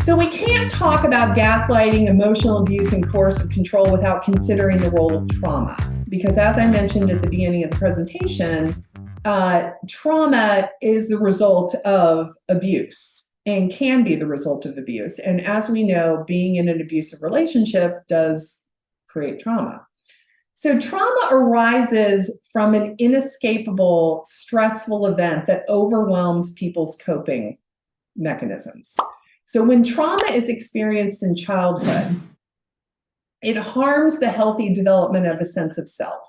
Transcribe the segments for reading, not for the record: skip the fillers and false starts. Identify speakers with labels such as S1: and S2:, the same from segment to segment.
S1: So we can't talk about gaslighting, emotional abuse, and coercive control without considering the role of trauma. Because as I mentioned at the beginning of the presentation, trauma is the result of abuse and can be the result of abuse. And as we know, being in an abusive relationship does create trauma. So trauma arises from an inescapable, stressful event that overwhelms people's coping mechanisms. So when trauma is experienced in childhood, it harms the healthy development of a sense of self,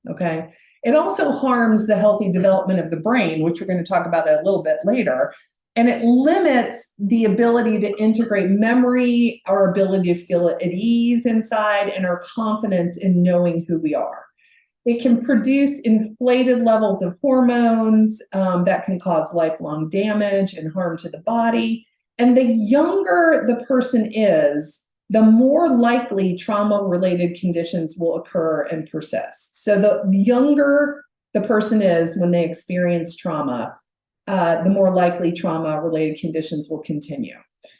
S1: okay? It also harms the healthy development of the brain, which we're going to talk about a little bit later, and it limits the ability to integrate memory, our ability to feel at ease inside, and our confidence in knowing who we are. It can produce inflated levels of hormones that can cause lifelong damage and harm to the body. And the younger the person is, the more likely trauma-related conditions will occur and persist. So the younger the person is when they experience trauma, the more likely trauma-related conditions will continue.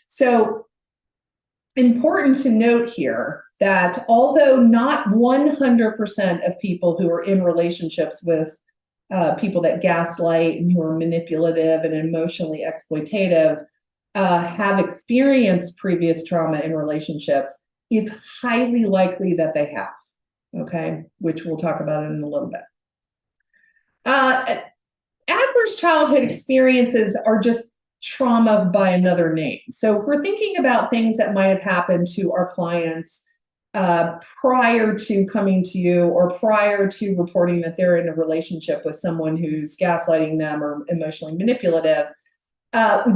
S1: So important to note here that although not 100% of people who are in relationships with people that gaslight and who are manipulative and emotionally exploitative have experienced previous trauma in relationships, it's highly likely that they have, okay, which we'll talk about in a little bit. Adverse childhood experiences are just trauma by another name. So if we're thinking about things that might have happened to our clients prior to coming to you or prior to reporting that they're in a relationship with someone who's gaslighting them or emotionally manipulative,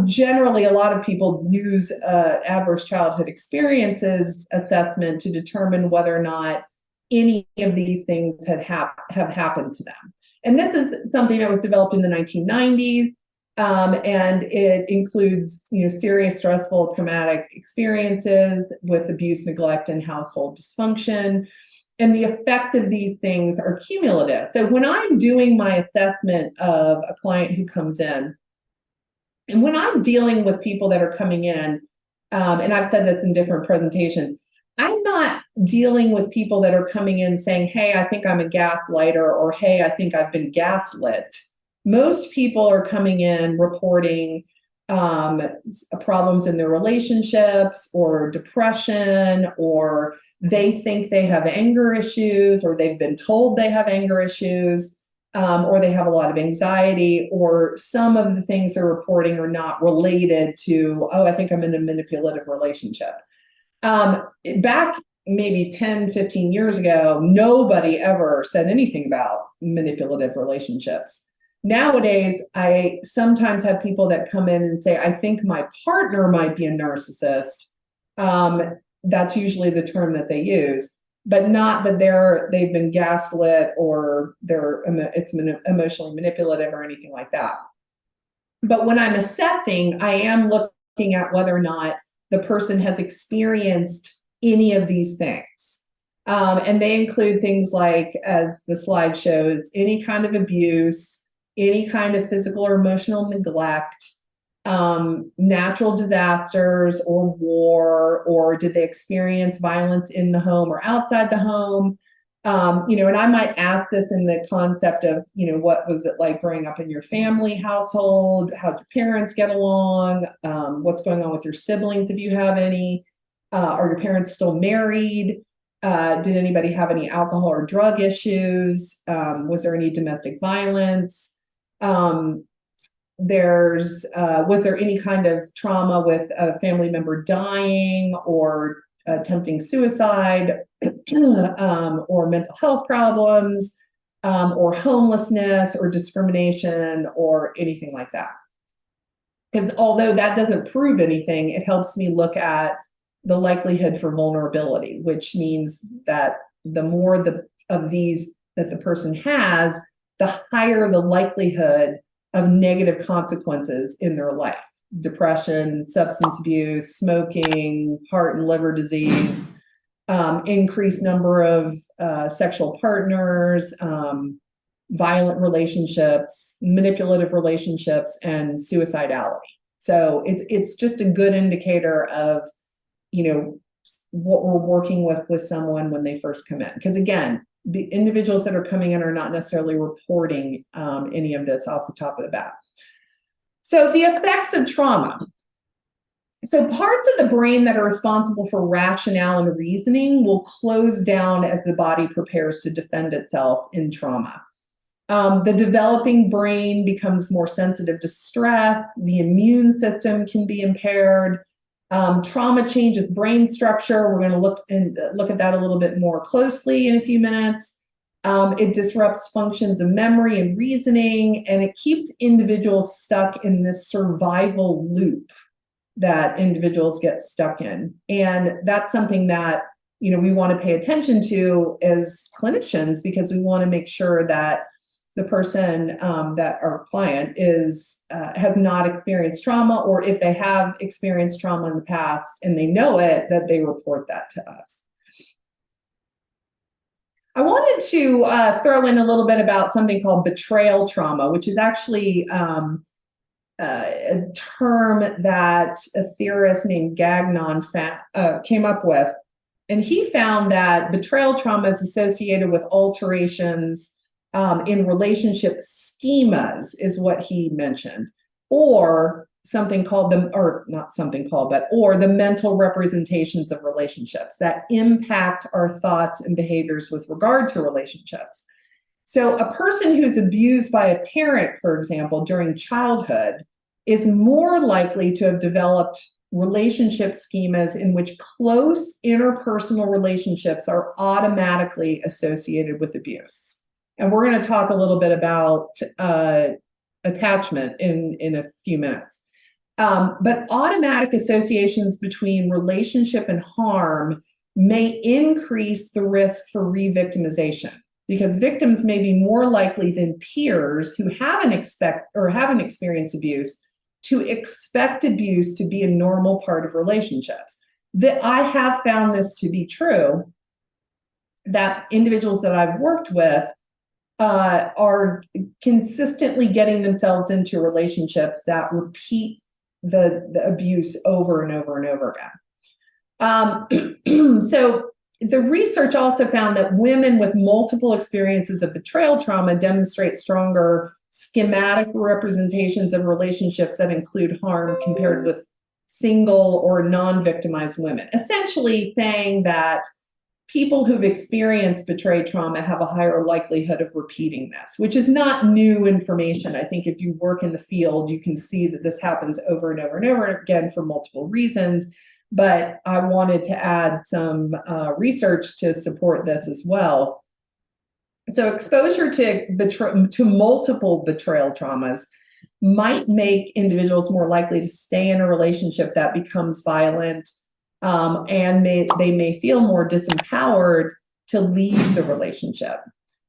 S1: generally, a lot of people use adverse childhood experiences assessment to determine whether or not any of these things have happened to them. And this is something that was developed in the 1990s, and it includes, serious, stressful, traumatic experiences with abuse, neglect, and household dysfunction. And the effect of these things are cumulative. So when I'm doing my assessment of a client who comes in, and when I'm dealing with people that are coming in, and I've said this in different presentations, I'm not dealing with people that are coming in saying, hey, I think I'm a gaslighter, or hey, I think I've been gaslit. Most people are coming in reporting problems in their relationships or depression, or they think they have anger issues, or they've been told they have anger issues. Or they have a lot of anxiety, or some of the things they're reporting are not related to, oh, I think I'm in a manipulative relationship. Back maybe 10, 15 years ago, nobody ever said anything about manipulative relationships. Nowadays, I sometimes have people that come in and say, I think my partner might be a narcissist. That's usually the term that they use, but not that they've been gaslit or it's emotionally manipulative or anything like that. But when I'm assessing, I am looking at whether or not the person has experienced any of these things. And they include things like, as the slide shows, any kind of abuse, any kind of physical or emotional neglect, natural disasters or war, or did they experience violence in the home or outside the home? And I might ask this in the concept of, what was it like growing up in your family household? How do parents get along? What's going on with your siblings if you have any? Are your parents still married? Did anybody have any alcohol or drug issues? Was there any domestic violence? Was there any kind of trauma with a family member dying or attempting suicide, or mental health problems, or homelessness or discrimination or anything like that? Because although that doesn't prove anything, it helps me look at the likelihood for vulnerability, which means that the more of these that the person has, the higher the likelihood of negative consequences in their life. Depression, substance abuse, smoking, heart and liver disease, increased number of sexual partners, violent relationships, manipulative relationships, and suicidality. So it's just a good indicator of, what we're working with someone when they first come in. Because again, the individuals that are coming in are not necessarily reporting any of this off the top of the bat. So the effects of trauma. So parts of the brain that are responsible for rationale and reasoning will close down as the body prepares to defend itself in trauma. The developing brain becomes more sensitive to stress. The immune system can be impaired. Trauma changes brain structure. We're going to look at that a little bit more closely in a few minutes. It disrupts functions of memory and reasoning, and it keeps individuals stuck in this survival loop that individuals get stuck in. And that's something that, we want to pay attention to as clinicians, because we want to make sure that the person, that our client has not experienced trauma, or if they have experienced trauma in the past and they know it, that they report that to us. I wanted to throw in a little bit about something called betrayal trauma, which is actually a term that a theorist named Gagnon came up with. And he found that betrayal trauma is associated with alterations in relationship schemas, is what he mentioned, or something called or the mental representations of relationships that impact our thoughts and behaviors with regard to relationships. So a person who's abused by a parent, for example, during childhood, is more likely to have developed relationship schemas in which close interpersonal relationships are automatically associated with abuse. And we're going to talk a little bit about attachment in a few minutes. But automatic associations between relationship and harm may increase the risk for re-victimization, because victims may be more likely than peers who haven't experienced abuse to expect abuse to be a normal part of relationships. That I have found this to be true, that individuals that I've worked with are consistently getting themselves into relationships that repeat the abuse over and over and over again. So the research also found that women with multiple experiences of betrayal trauma demonstrate stronger schematic representations of relationships that include harm compared with single or non-victimized women, essentially saying that people who've experienced betrayal trauma have a higher likelihood of repeating this, which is not new information. I think if you work in the field, you can see that this happens over and over and over again for multiple reasons. But I wanted to add some research to support this as well. So exposure to multiple betrayal traumas might make individuals more likely to stay in a relationship that becomes violent, and they may feel more disempowered to leave the relationship.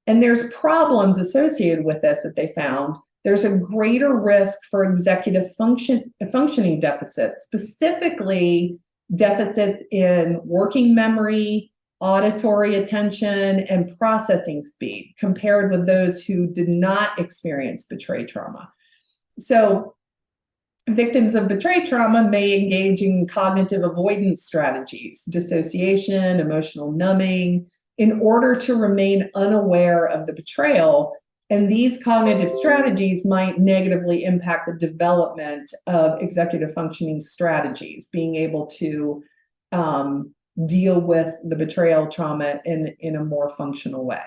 S1: And there's problems associated with this that they found. There's a greater risk for executive functioning deficits, specifically deficits in working memory, auditory attention, and processing speed, compared with those who did not experience betrayal trauma. So victims of betrayal trauma may engage in cognitive avoidance strategies, dissociation, emotional numbing, in order to remain unaware of the betrayal. And these cognitive strategies might negatively impact the development of executive functioning strategies, being able to deal with the betrayal trauma in a more functional way.